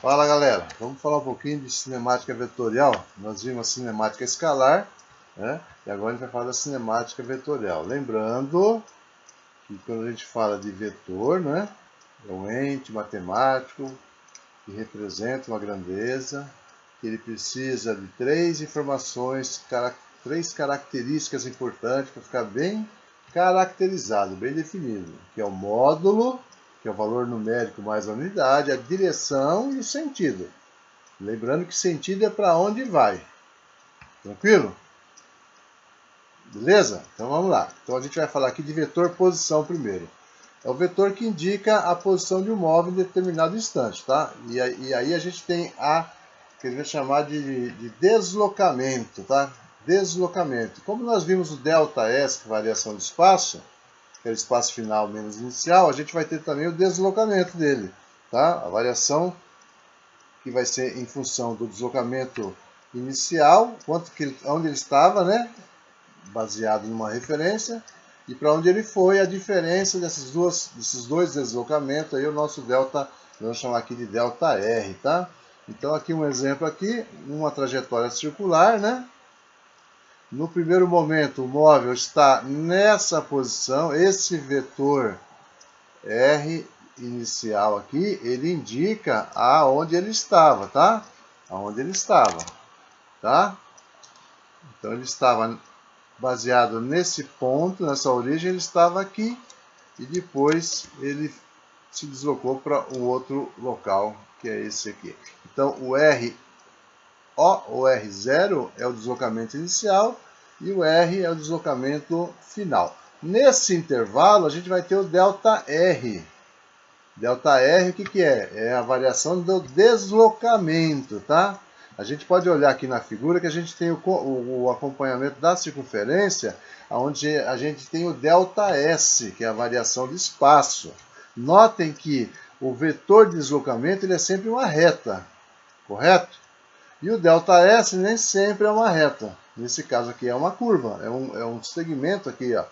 Fala galera, vamos falar um pouquinho de cinemática vetorial. Nós vimos a cinemática escalar, né? E agora a gente vai falar da cinemática vetorial. Lembrando que quando a gente fala de vetor, né, é um ente matemático que representa uma grandeza, que ele precisa de três informações, três características importantes para ficar bem caracterizado, bem definido, que é o módulo, que é o valor numérico mais a unidade, a direção e o sentido. Lembrando que sentido é para onde vai. Tranquilo? Beleza? Então vamos lá. Então a gente vai falar aqui de vetor posição primeiro. É o vetor que indica a posição de um móvel em determinado instante, tá? E aí a gente tem que a gente vai chamar de deslocamento, tá? Deslocamento. Como nós vimos o ΔS, que é a variação de espaço, que é o espaço final menos inicial, a gente vai ter também o deslocamento dele, tá? A variação que vai ser em função do deslocamento inicial, onde ele estava, né? Baseado numa referência, e para onde ele foi, a diferença desses dois deslocamentos, aí o nosso delta, vamos chamar aqui de delta R, tá? Então aqui um exemplo aqui, uma trajetória circular, né? No primeiro momento o móvel está nessa posição, esse vetor R inicial aqui, ele indica aonde ele estava, tá? Aonde ele estava, tá? Então ele estava baseado nesse ponto, nessa origem, ele estava aqui e depois ele se deslocou para um outro local, que é esse aqui. Então o R0 é o deslocamento inicial e o R é o deslocamento final. Nesse intervalo a gente vai ter o ΔR. ΔR o que é? É a variação do deslocamento, tá? A gente pode olhar aqui na figura que a gente tem o acompanhamento da circunferência, onde a gente tem o ΔS, que é a variação de espaço. Notem que o vetor de deslocamento ele é sempre uma reta, correto? E o ΔS nem sempre é uma reta. Nesse caso aqui é uma curva, é um segmento aqui, ó,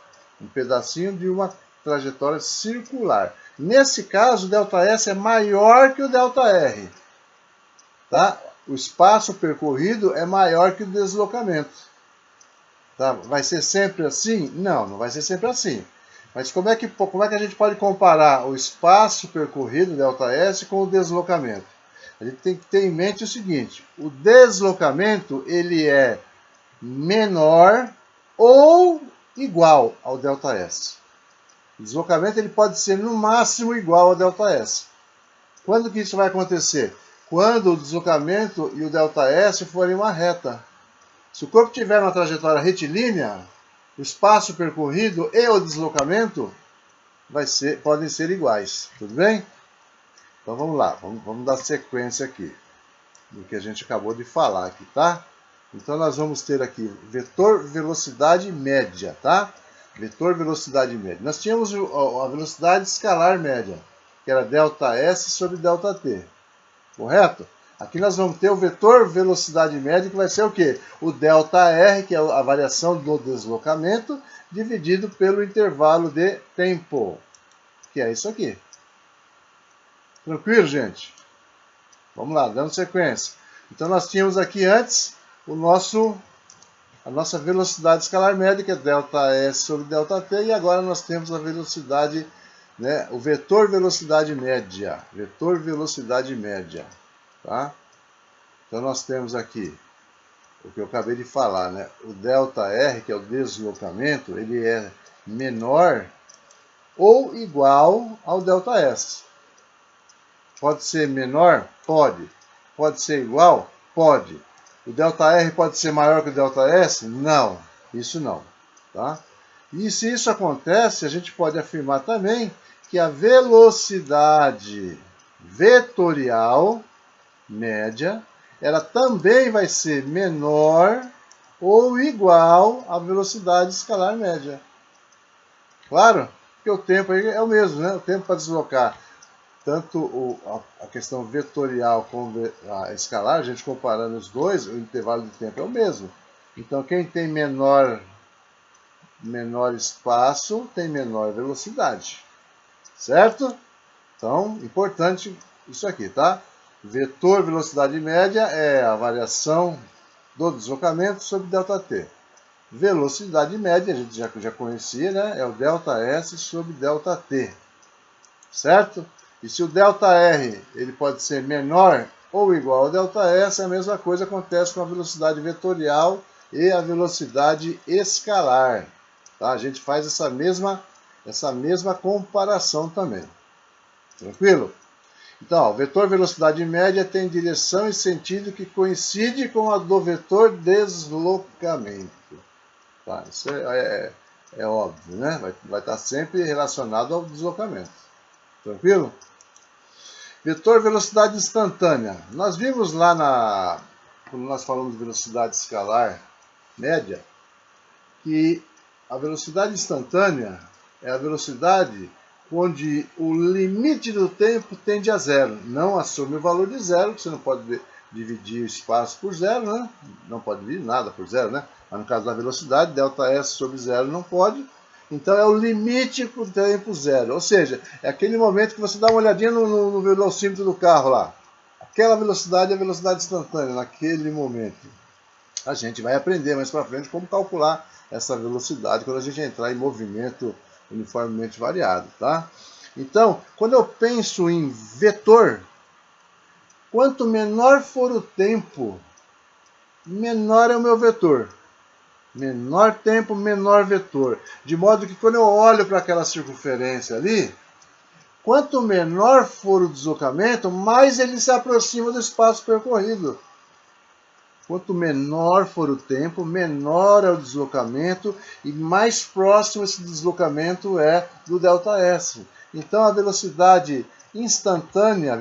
um pedacinho de uma trajetória circular. Nesse caso, o ΔS é maior que o ΔR. Tá? O espaço percorrido é maior que o deslocamento. Tá? Vai ser sempre assim? Não, não vai ser sempre assim. Mas como é que a gente pode comparar o espaço percorrido, ΔS, com o deslocamento? A gente tem que ter em mente o seguinte: o deslocamento ele é menor ou igual ao ΔS. O deslocamento ele pode ser no máximo igual ao ΔS. Quando que isso vai acontecer? Quando o deslocamento e o ΔS forem uma reta. Se o corpo tiver uma trajetória retilínea, o espaço percorrido e o deslocamento podem ser iguais. Tudo bem? Então vamos lá, vamos dar sequência aqui do que a gente acabou de falar aqui, tá? Então nós vamos ter aqui vetor velocidade média, tá? Vetor velocidade média. Nós tínhamos a velocidade escalar média, que era ΔS sobre ΔT, correto? Aqui nós vamos ter o vetor velocidade média, que vai ser o quê? O ΔR, que é a variação do deslocamento, dividido pelo intervalo de tempo, que é isso aqui. Tranquilo, gente? Vamos lá, dando sequência. Então nós tínhamos aqui antes a nossa velocidade escalar média, que é ΔS sobre ΔT, e agora nós temos a velocidade, né, o vetor velocidade média. Vetor velocidade média. Tá? Então nós temos aqui o que eu acabei de falar, né? O ΔR, que é o deslocamento, ele é menor ou igual ao ΔS. Pode ser menor? Pode. Pode ser igual? Pode. O ΔR pode ser maior que o ΔS? Não, isso não. Tá? E se isso acontece, a gente pode afirmar também que a velocidade vetorial média, ela também vai ser menor ou igual à velocidade escalar média. Claro? Porque o tempo aí é o mesmo, né? O tempo para deslocar tanto a questão vetorial como a escalar, a gente comparando os dois, o intervalo de tempo é o mesmo. Então, quem tem menor espaço tem menor velocidade. Certo? Então, importante isso aqui, tá? Vetor velocidade média é a variação do deslocamento sobre ΔT. Velocidade média, a gente já conhecia, né? É o ΔS sobre ΔT. Certo? E se o ΔR ele pode ser menor ou igual ao ΔS, a mesma coisa acontece com a velocidade vetorial e a velocidade escalar. Tá? A gente faz essa mesma comparação também. Tranquilo? Então, ó, o vetor velocidade média tem direção e sentido que coincide com a do vetor deslocamento. Tá? Isso é óbvio, né? Vai estar sempre relacionado ao deslocamento. Tranquilo? Vetor velocidade instantânea. Nós vimos lá quando nós falamos de velocidade escalar média, que a velocidade instantânea é a velocidade onde o limite do tempo tende a zero. Não assume o valor de zero, você não pode dividir o espaço por zero, né? Não pode dividir nada por zero, né? Mas no caso da velocidade, ΔS sobre zero não pode. Então é o limite para o tempo zero. Ou seja, é aquele momento que você dá uma olhadinha no velocímetro do carro lá. Aquela velocidade é a velocidade instantânea, naquele momento. A gente vai aprender mais para frente como calcular essa velocidade quando a gente entrar em movimento uniformemente variado, tá? Então, quando eu penso em vetor, quanto menor for o tempo, menor é o meu vetor. Menor tempo, menor vetor. De modo que quando eu olho para aquela circunferência ali, quanto menor for o deslocamento, mais ele se aproxima do espaço percorrido. Quanto menor for o tempo, menor é o deslocamento e mais próximo esse deslocamento é do ΔS. Então a velocidade instantânea,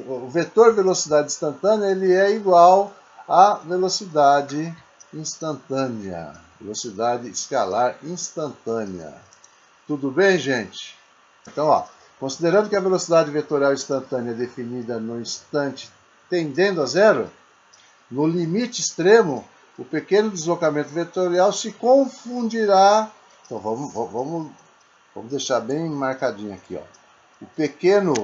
o vetor velocidade instantânea, ele é igual à velocidade instantânea, velocidade escalar instantânea. Tudo bem, gente? Então, ó, considerando que a velocidade vetorial instantânea é definida no instante tendendo a zero, no limite extremo, o pequeno deslocamento vetorial se confundirá. Então vamos deixar bem marcadinho aqui, ó. O pequeno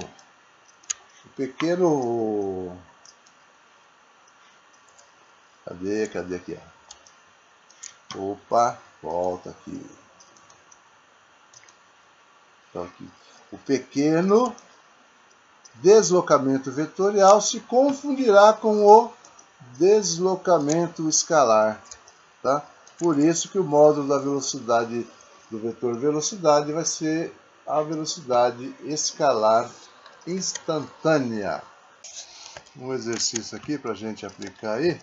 cadê aqui, ó? Opa, volta aqui. Então aqui, o pequeno deslocamento vetorial se confundirá com o deslocamento escalar, tá? Por isso que o módulo da velocidade do vetor velocidade vai ser a velocidade escalar instantânea. Um exercício aqui para a gente aplicar aí.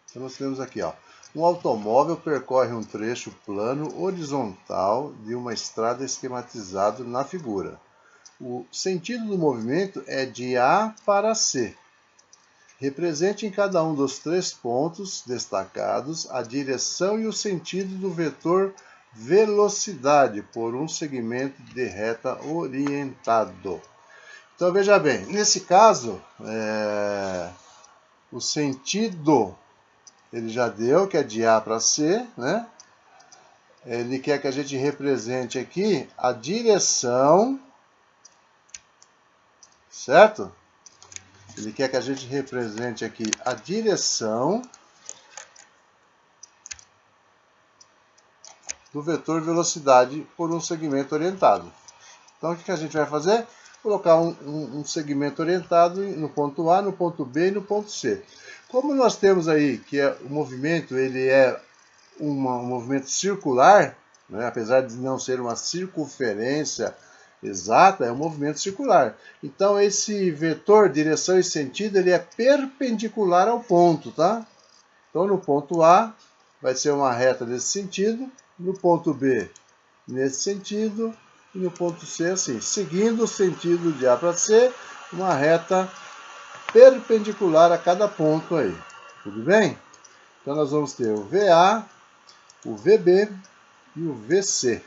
Então nós temos aqui, ó, um automóvel percorre um trecho plano horizontal de uma estrada esquematizado na figura. O sentido do movimento é de A para C. Represente em cada um dos 3 pontos destacados a direção e o sentido do vetor velocidade por um segmento de reta orientado. Então veja bem, nesse caso, o sentido ele já deu, que é de A para C, né? Ele quer que a gente represente aqui a direção, certo? Ele quer que a gente represente aqui a direção do vetor velocidade por um segmento orientado. Então, o que a gente vai fazer? Colocar um segmento orientado no ponto A, no ponto B e no ponto C. Como nós temos aí que o movimento ele é um movimento circular, né, apesar de não ser uma circunferência exata, é um movimento circular. Então, esse vetor, direção e sentido, ele é perpendicular ao ponto, tá? Então, no ponto A, vai ser uma reta nesse sentido, no ponto B, nesse sentido, e no ponto C, assim, seguindo o sentido de A para C, uma reta perpendicular a cada ponto aí. Tudo bem? Então, nós vamos ter o VA, o VB e o VC.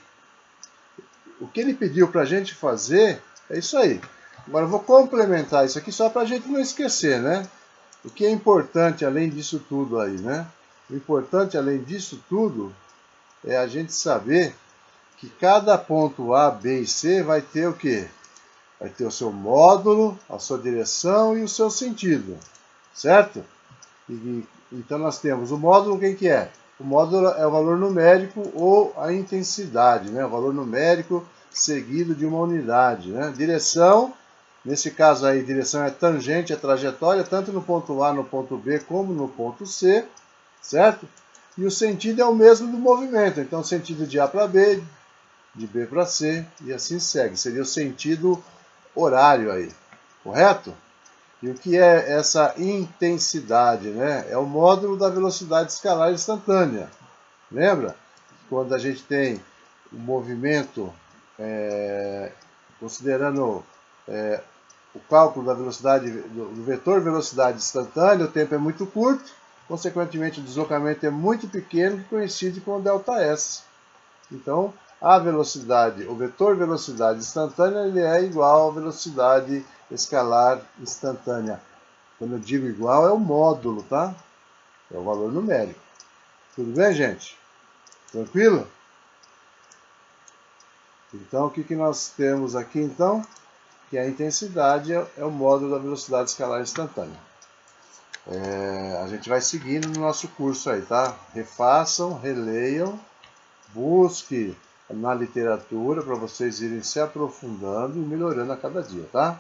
O que ele pediu para a gente fazer é isso aí. Agora eu vou complementar isso aqui só para a gente não esquecer, né? O que é importante além disso tudo aí, né? O importante além disso tudo é a gente saber que cada ponto A, B e C vai ter o quê? vai ter o seu módulo, a sua direção e o seu sentido, certo? Então nós temos o módulo, quem que é? O módulo é o valor numérico ou a intensidade, né? O valor numérico seguido de uma unidade, né? Direção, nesse caso aí, direção é tangente à trajetória, tanto no ponto A, no ponto B, como no ponto C, certo? E o sentido é o mesmo do movimento, então sentido de A para B, de B para C, e assim segue. Seria o sentido horário aí, correto? E o que é essa intensidade, né? É o módulo da velocidade escalar instantânea. Lembra? Quando a gente tem o movimento, considerando o cálculo da velocidade, do vetor velocidade instantânea, o tempo é muito curto, consequentemente o deslocamento é muito pequeno, que coincide com o ΔS. Então, a velocidade, o vetor velocidade instantânea, ele é igual à velocidade escalar instantânea. Quando eu digo igual, é o módulo, tá? É o valor numérico. Tudo bem, gente? Tranquilo? Então, o que nós temos aqui, então? Que a intensidade é o módulo da velocidade escalar instantânea. A gente vai seguindo no nosso curso aí, tá? Refaçam, releiam, busque na literatura para vocês irem se aprofundando e melhorando a cada dia, tá?